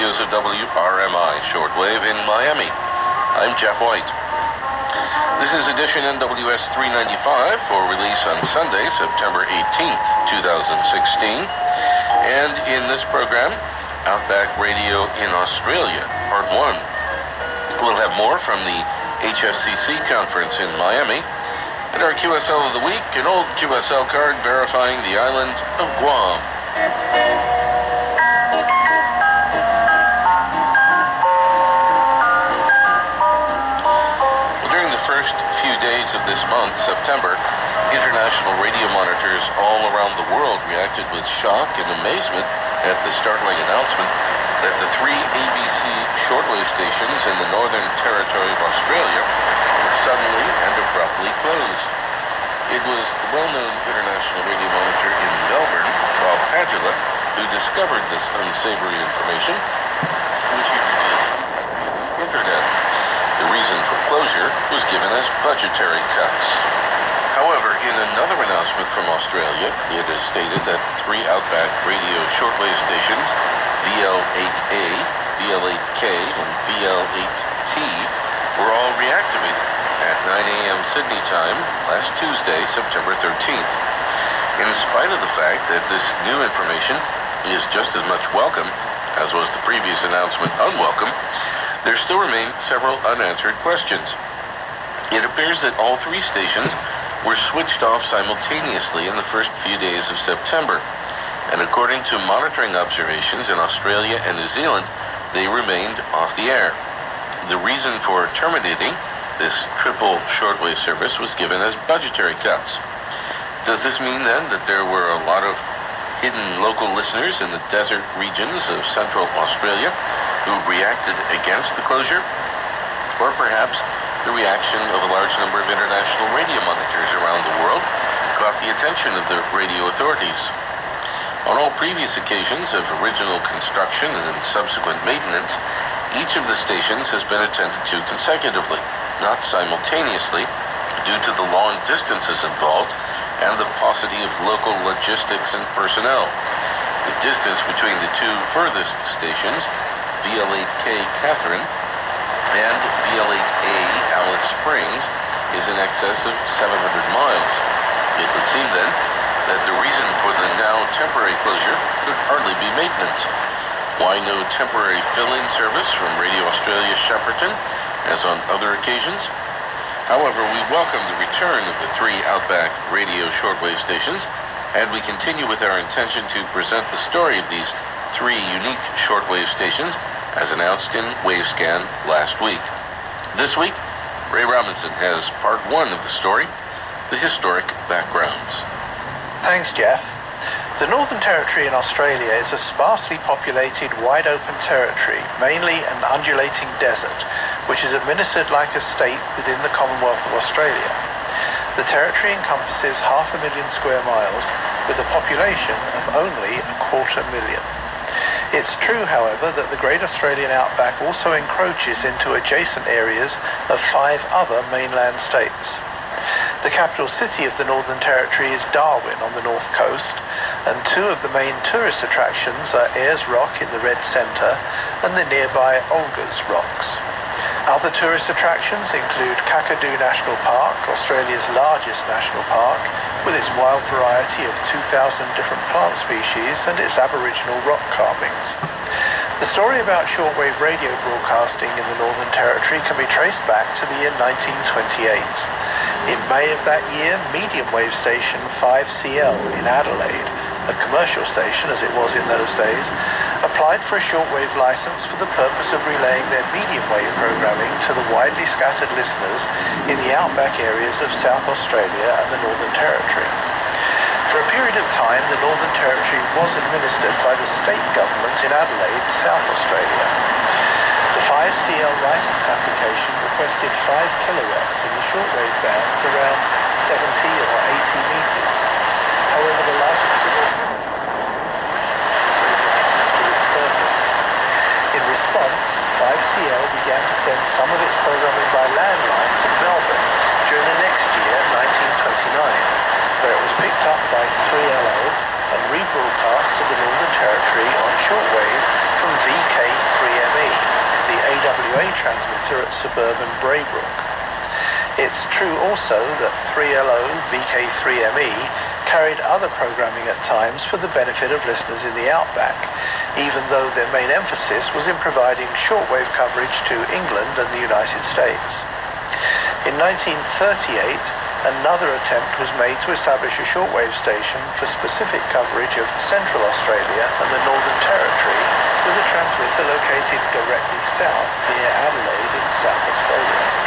studios of WRMI Shortwave in Miami. I'm Jeff White. This is edition NWS 395 for release on Sunday, September 18th, 2016. And in this program, Outback Radio in Australia, Part 1. We'll have more from the HSCC conference in Miami. And our QSL of the week, an old QSL card verifying the island of Guam. Well, during the first few days of this month, September, international radio monitors all around the world reacted with shock and amazement at the startling announcement that the 3 ABC shortwave stations in the Northern Territory of Australia were suddenly and abruptly closed. It was the well-known international radio monitor in Melbourne, Rob Padula, who discovered this unsavory information, which he revealed on the internet. The reason for closure was given as budgetary cuts. However, in another announcement from Australia, it is stated that 3 Outback radio shortwave stations, VL8A, VL8K, and VL8T, were all reactivated at 9 a.m. Sydney time last Tuesday, September 13th. In spite of the fact that this new information is just as much welcome as was the previous announcement unwelcome, there still remain several unanswered questions. It appears that all 3 stations were switched off simultaneously in the first few days of September, and according to monitoring observations in Australia and New Zealand, they remained off the air. The reason for terminating this triple shortwave service was given as budgetary cuts. Does this mean then that there were a lot of hidden local listeners in the desert regions of central Australia who reacted against the closure? Or perhaps the reaction of a large number of international radio monitors around the world caught the attention of the radio authorities. On all previous occasions of original construction and subsequent maintenance, each of the stations has been attended to consecutively, not simultaneously, due to the long distances involved and the paucity of local logistics and personnel. The distance between the 2 furthest stations, VL8K Catherine and VL8A Alice Springs, is in excess of 700 miles. It would seem then that the reason for the now temporary closure could hardly be maintenance. Why no temporary fill-in service from Radio Australia Shepparton, as on other occasions? However, we welcome the return of the 3 Outback radio shortwave stations, and we continue with our intention to present the story of these 3 unique shortwave stations as announced in Wavescan last week. This week, Ray Robinson has part 1 of the story, the historic backgrounds. Thanks, Jeff. The Northern Territory in Australia is a sparsely populated, wide-open territory, mainly an undulating desert, which is administered like a state within the Commonwealth of Australia. The territory encompasses 500,000 square miles, with a population of only 250,000. It's true, however, that the Great Australian Outback also encroaches into adjacent areas of 5 other mainland states. The capital city of the Northern Territory is Darwin on the north coast, and 2 of the main tourist attractions are Ayers Rock in the red centre and the nearby Olga's Rocks. Other tourist attractions include Kakadu National Park, Australia's largest national park, with its wild variety of 2,000 different plant species and its Aboriginal rock carvings. The story about shortwave radio broadcasting in the Northern Territory can be traced back to the year 1928. In May of that year, medium wave station 5CL in Adelaide, a commercial station as it was in those days, applied for a shortwave license for the purpose of relaying their medium wave programming to the widely scattered listeners in the outback areas of South Australia and the Northern Territory. For a period of time, the Northern Territory was administered by the state government in Adelaide, South Australia. The 5CL license application requested 5 kilowatts in the shortwave bands around 70 or 80 meters. However, the license in response, 5CL began to send some of its programming by landline to Melbourne during the next year, 1929, where it was picked up by 3LO and rebroadcast to the Northern Territory on shortwave from VK3 transmitter at suburban Braybrook. It's true also that 3LO VK3ME carried other programming at times for the benefit of listeners in the outback, even though their main emphasis was in providing shortwave coverage to England and the United States. In 1938, another attempt was made to establish a shortwave station for specific coverage of Central Australia and the Northern Territory, with a transmitter located directly south near Adelaide in South Australia.